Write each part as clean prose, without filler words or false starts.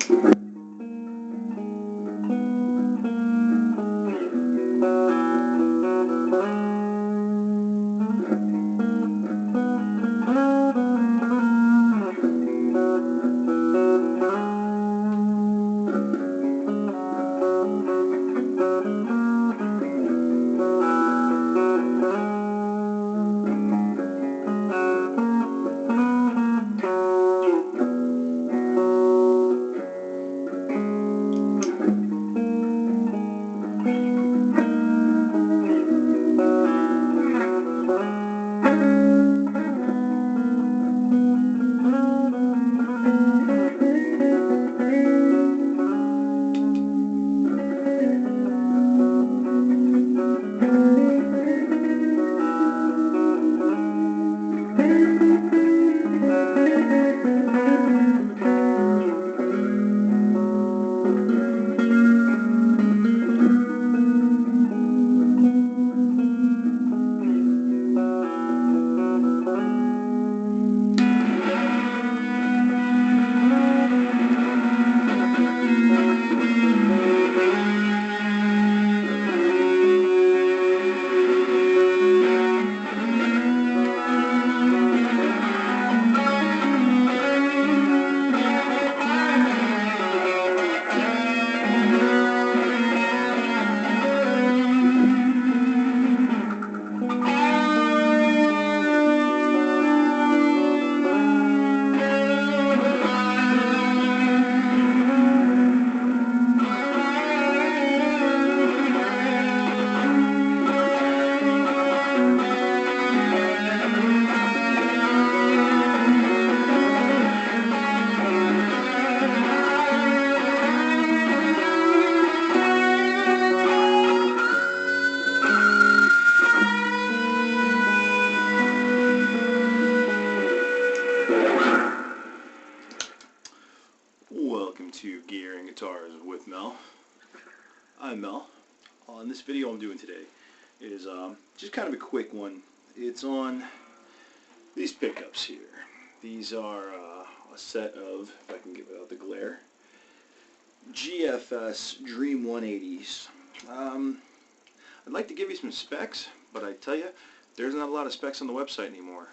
Welcome to Gear and Guitars with Mel. I'm Mel. In this video I'm doing today is just kind of a quick one. It's on these pickups here. These are a set of, if I can get without the glare, GFS Dream 180's. I'd like to give you some specs, but I tell you, there's not a lot of specs on the website anymore.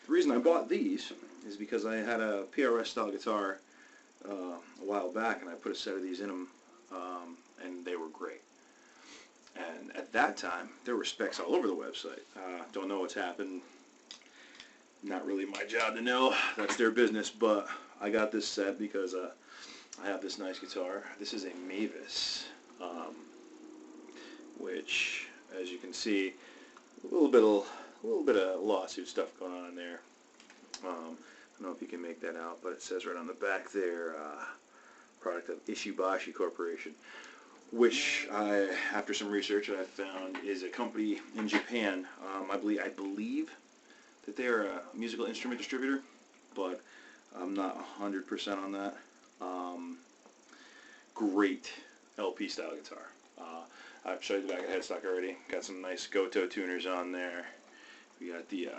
The reason I bought these is because I had a PRS style guitar a while back, and I put a set of these in them, and they were great. And at that time, there were specs all over the website. Don't know what's happened. Not really my job to know. That's their business. But I got this set because I have this nice guitar. This is a Mavis, which, as you can see, a little bit of lawsuit stuff going on in there. I don't know if you can make that out, but it says right on the back there, product of Ishibashi Corporation, which after some research I found is a company in Japan. I believe that they are a musical instrument distributor, but I'm not 100% on that. Great LP style guitar. I've showed you the back of the headstock already. Got some nice Goto tuners on there. We got the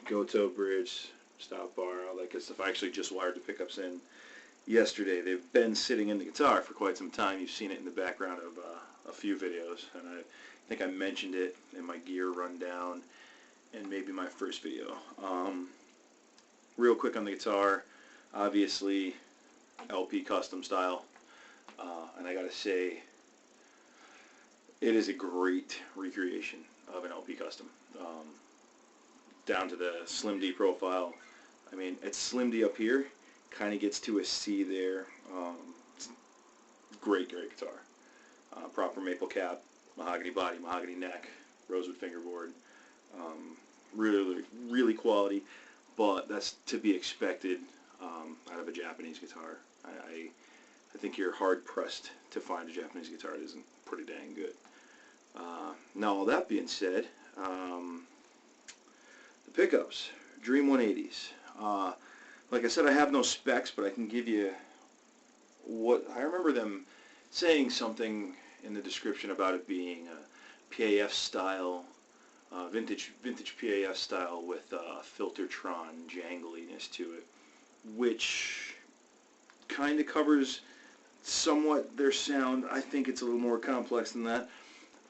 Goto bridge, stop bar, all that good stuff. I actually just wired the pickups in yesterday. They've been sitting in the guitar for quite some time. You've seen it in the background of a few videos, and I think I mentioned it in my gear rundown and maybe my first video. Real quick on the guitar, obviously LP custom style, and I gotta say, it is a great recreation of an LP custom. Down to the Slim D profile. I mean, it's Slim D up here, kind of gets to a C there. Great guitar. Proper maple cap, mahogany body, mahogany neck, rosewood fingerboard. Really quality, but that's to be expected out of a Japanese guitar. I think you're hard pressed to find a Japanese guitar that isn't pretty dang good. Now, all that being said, the pickups, Dream 180's. Like I said, I have no specs, but I can give you what I remember them saying something in the description about it being a PAF style, vintage PAF style with Filtertron jangliness to it, which kind of covers somewhat their sound. I think it's a little more complex than that.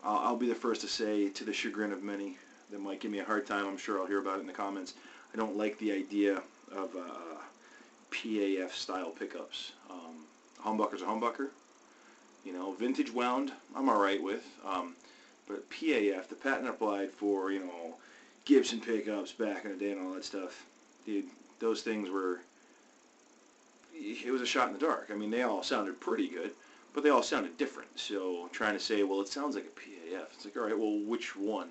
I'll be the first to say, to the chagrin of many that might give me a hard time, I'm sure I'll hear about it in the comments, I don't like the idea of PAF style pickups. Humbucker's a humbucker. You know, vintage wound, I'm alright with. But PAF, the patent applied for, you know, Gibson pickups back in the day and all that stuff, dude, those things were, it was a shot in the dark. I mean, they all sounded pretty good, but they all sounded different. So trying to say, well, it sounds like a PAF. It's like, all right, well, which one?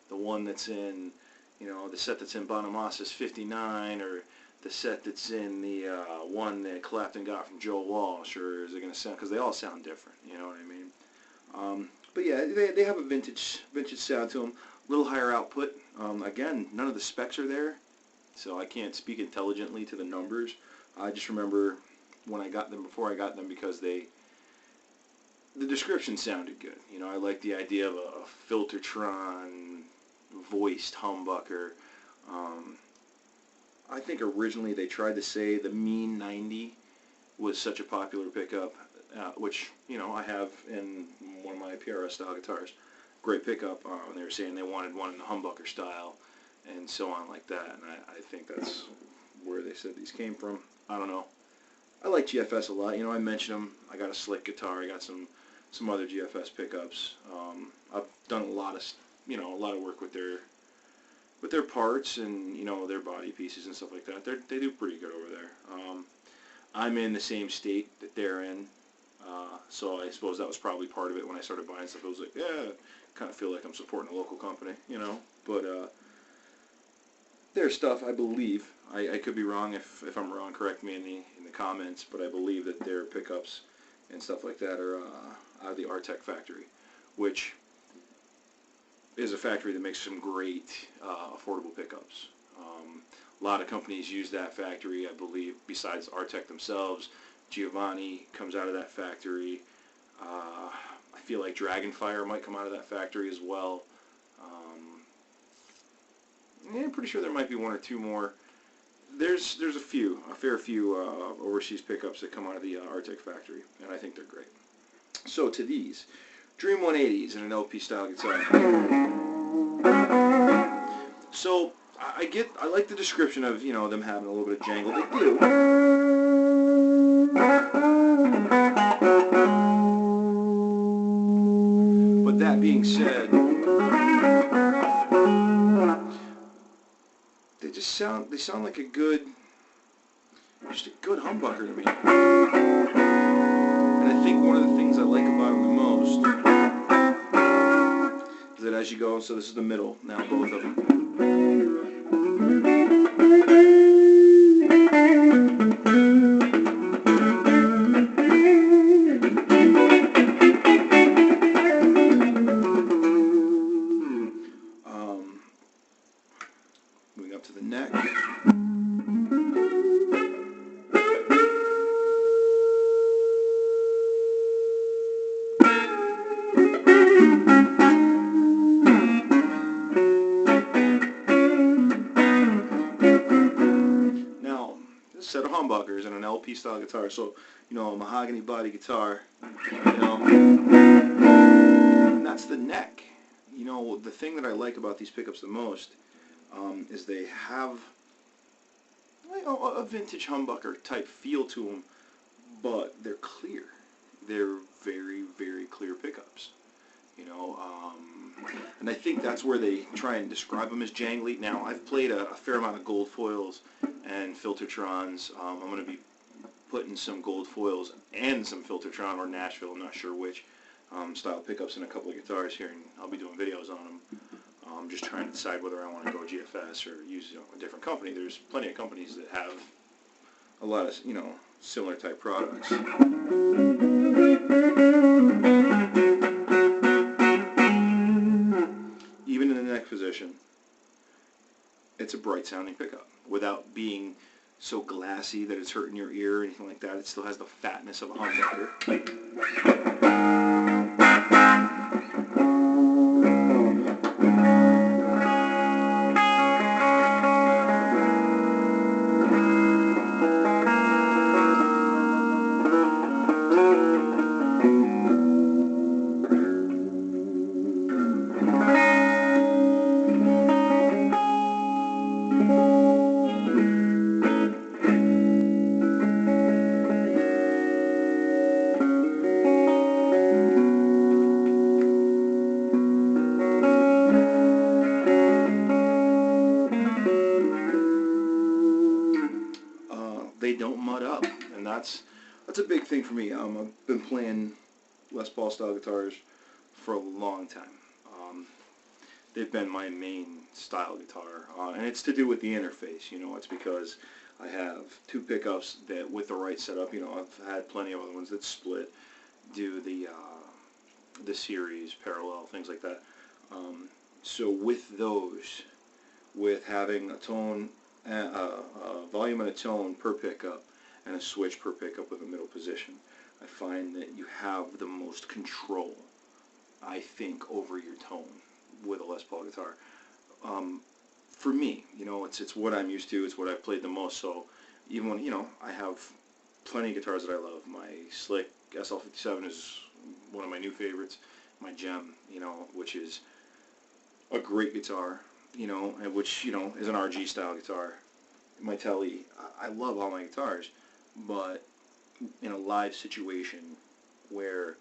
The one that's in, you know, the set that's in Bonamassa's 59, or the set that's in the one that Clapton got from Joe Walsh, or is it going to sound, because they all sound different, you know what I mean? But yeah, they have a vintage sound to them, a little higher output. Again, none of the specs are there, so I can't speak intelligently to the numbers. I just remember when I got them, before I got them, because the description sounded good. You know, I like the idea of a Filtertron voiced humbucker. I think originally they tried to say the Mean 90 was such a popular pickup, which, you know, I have in one of my PRS style guitars. Great pickup, and they were saying they wanted one in the humbucker style, and so on like that, and I think that's where they said these came from. I don't know. I like GFS a lot. You know, I mentioned them. I got a slick guitar. I got some other GFS pickups. I've done a lot of work with their parts and, you know, their body pieces and stuff like that. They do pretty good over there. I'm in the same state that they're in, so I suppose that was probably part of it. When I started buying stuff, I was like, yeah, kind of feel like I'm supporting a local company, you know. But their stuff, I believe, I could be wrong. If I'm wrong, correct me in the comments, but I believe that their pickups and stuff like that are out of the Artec factory, which is a factory that makes some great affordable pickups. A lot of companies use that factory, I believe, besides Artec themselves. Giovanni comes out of that factory. I feel like Dragonfire might come out of that factory as well. I'm pretty sure there might be one or two more. There's a fair few overseas pickups that come out of the Artec factory, and I think they're great. So to these, Dream 180's and an LP style guitar. So I like the description of, you know, them having a little bit of jangle. They do. But that being said, they sound like just a good humbucker to me. And I think one of the things I like about them the most is that as you go, so this is the middle, now both of them. Moving up to the neck. Set of humbuckers and an LP style guitar, so, you know, a mahogany body guitar, you know, and that's the neck. You know, the thing that I like about these pickups the most is they have, you know, a vintage humbucker type feel to them, but they're clear. They're very, very clear pickups, you know, and I think that's where they try and describe them as jangly. Now, I've played a fair amount of gold foils and Filtertrons. I'm going to be putting some gold foils and some Filtertron or Nashville, I'm not sure which, style pickups in a couple of guitars here, and I'll be doing videos on them. I'm just trying to decide whether I want to go GFS or use, you know, a different company. There's plenty of companies that have a lot of, you know, similar type products. Even in the neck position, it's a bright sounding pickup without being so glassy that it's hurting your ear or anything like that. It still has the fatness of a humbucker. that's a big thing for me. I've been playing Les Paul style guitars for a long time. They've been my main style guitar, and it's to do with the interface. You know, it's because I have two pickups that, with the right setup, you know, I've had plenty of other ones that split, do the series, parallel, things like that. So with those, with having a tone, volume and a tone per pickup, and a switch per pickup with a middle position, I find that you have the most control, I think, over your tone with a Les Paul guitar. For me, you know, it's what I'm used to, it's what I've played the most, so even when, you know, I have plenty of guitars that I love. My Slick SL57 is one of my new favorites, my Gem, you know, which is a great guitar, you know, and which, you know, is an RG style guitar. My Telly, I love all my guitars, but in a live situation where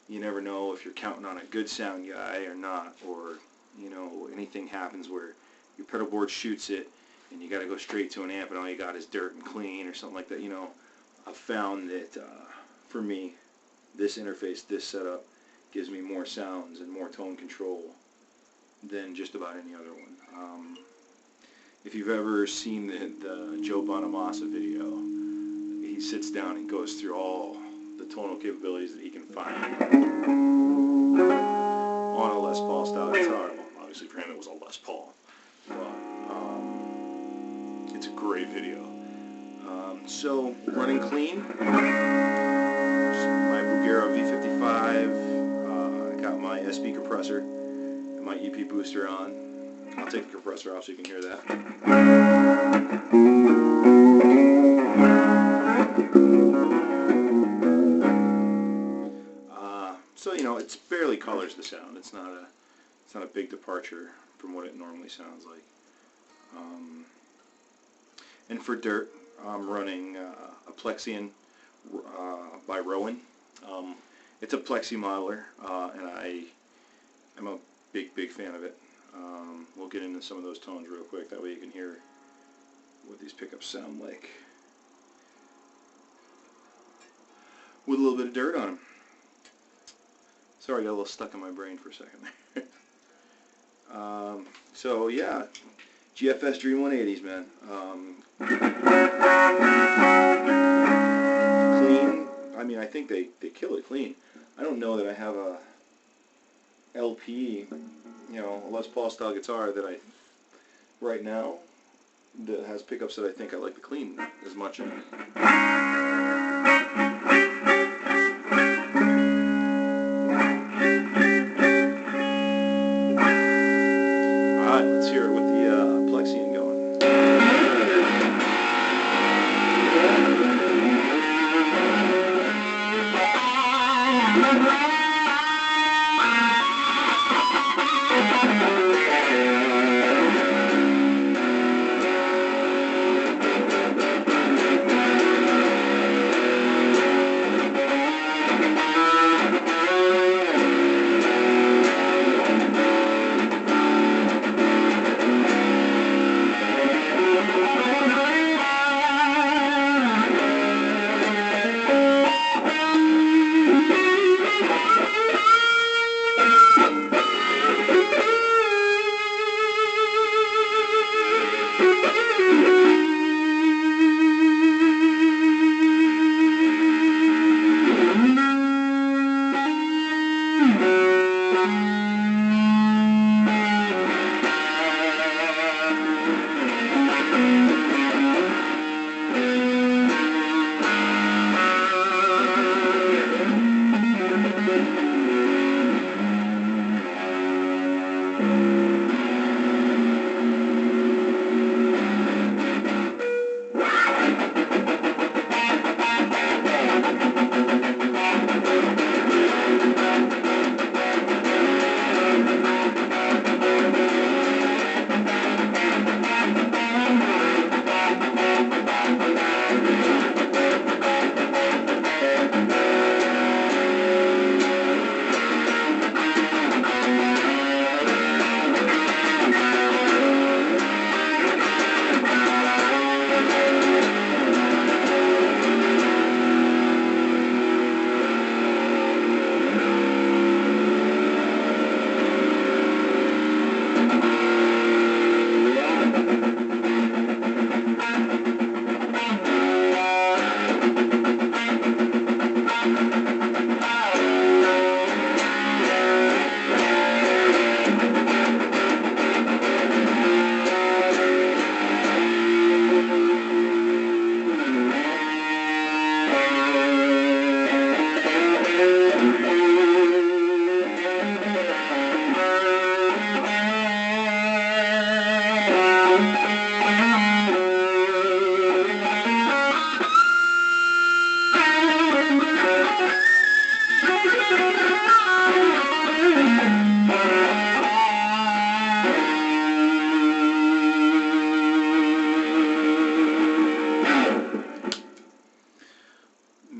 you never know if you're counting on a good sound guy or not, or, you know, anything happens where your pedal board shoots it and you got to go straight to an amp and all you got is dirt and clean or something like that, you know, I've found that for me, this interface, this setup, gives me more sounds and more tone control than just about any other one. If you've ever seen the Joe Bonamassa video, he sits down and goes through all the tonal capabilities that he can find on a Les Paul style guitar. Well, obviously for him it was a Les Paul, but it's a great video. So running clean, my Bugera V55, I got my SB compressor and my EP booster on. I'll take the compressor off so you can hear that. So, you know, it barely colors the sound. It's not a big departure from what it normally sounds like. And for dirt, I'm running a Plexion by Rowan. It's a Plexi modeler, and I'm a big fan of it. We'll get into some of those tones real quick, that way you can hear what these pickups sound like with a little bit of dirt on them. Sorry, I got a little stuck in my brain for a second there. So yeah, GFS Dream 180's, man. Clean. I mean, I think they kill it clean. I don't know that I have a LP, you know, a Les Paul style guitar that right now, that has pickups that I think I like to clean as much in. Alright, let's hear it with the Plexion going.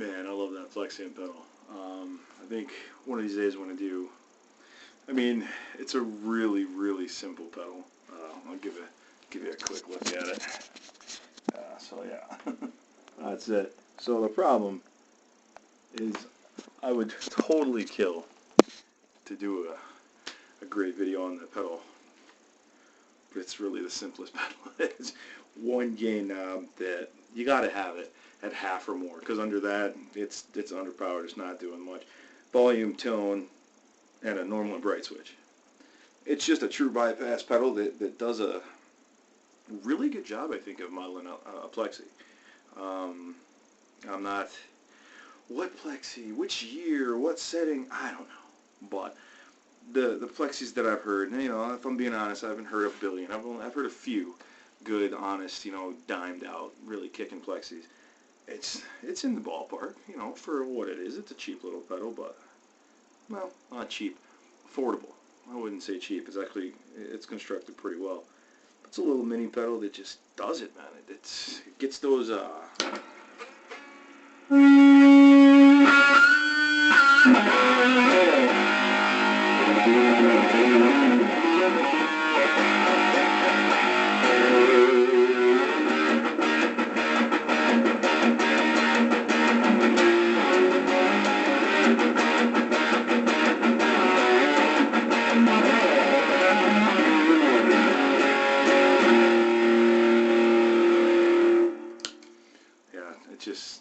Man, I love that Flexion pedal. I think one of these days I'm going to do, I mean, it's a really, really simple pedal. I'll give you a quick look at it. So yeah, that's it. So the problem is I would totally kill to do a great video on the pedal, but it's really the simplest pedal. It's one gain knob that you got to have it at half or more, because under that it's underpowered. It's not doing much. Volume, tone, and a normal and bright switch. It's just a true bypass pedal that does a really good job, I think, of modeling a plexi. I'm not, what plexi, which year, what setting, I don't know. But the plexis that I've heard, you know, if I'm being honest, I haven't heard a billion. I've heard a few good, honest, you know, dimed out, really kicking plexis. It's in the ballpark, you know, for what it is. It's a cheap little pedal, but, well, not cheap, affordable. I wouldn't say cheap. It's constructed pretty well. It's a little mini pedal that just does it, man. It gets those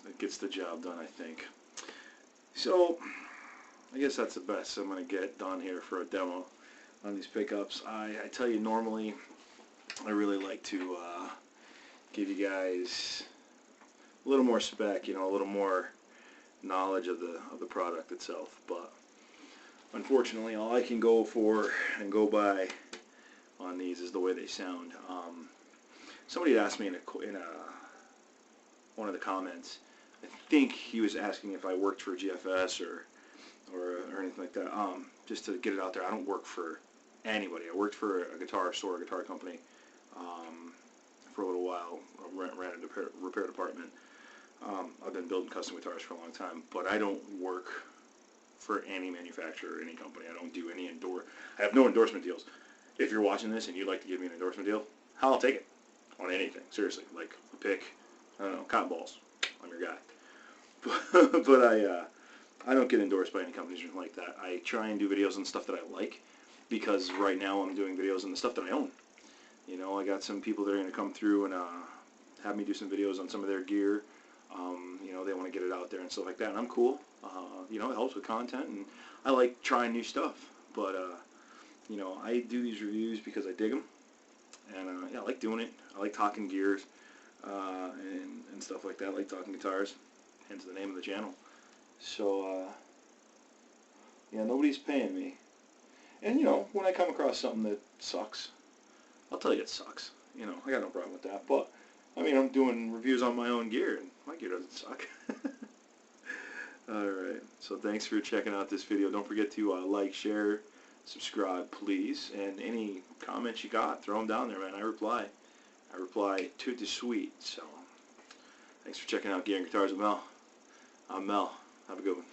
it gets the job done, I think. So I guess that's the best I'm going to get done here for a demo on these pickups. I tell you, normally I really like to give you guys a little more spec, you know, a little more knowledge of the product itself, but unfortunately all I can go for and go by on these is the way they sound. Somebody had asked me in one of the comments, I think he was asking if I worked for GFS or anything like that. Just to get it out there, I don't work for anybody. I worked for a guitar store, a guitar company, for a little while. I ran a repair department. I've been building custom guitars for a long time, but I don't work for any manufacturer or any company. I don't do any I have no endorsement deals. If you're watching this and you'd like to give me an endorsement deal, I'll take it on anything. Seriously, like a pick, I don't know, cotton balls. I'm your guy. But I don't get endorsed by any companies or anything like that. I try and do videos on stuff that I like, because right now I'm doing videos on the stuff that I own. You know, I got some people that are going to come through and have me do some videos on some of their gear. You know, they want to get it out there and stuff like that, and I'm cool. You know, it helps with content, and I like trying new stuff. But, you know, I do these reviews because I dig them, and yeah, I like doing it. I like talking gears and stuff like that. I like talking guitars, hence the name of the channel. So, yeah, nobody's paying me. And, you know, when I come across something that sucks, I'll tell you it sucks. You know, I got no problem with that. But, I mean, I'm doing reviews on my own gear, and my gear doesn't suck. Alright, so thanks for checking out this video. Don't forget to like, share, subscribe, please. And any comments you got, throw them down there, man. I reply to the sweet. So, thanks for checking out Gear and Guitars with Mel. I'm Mel. Have a good one.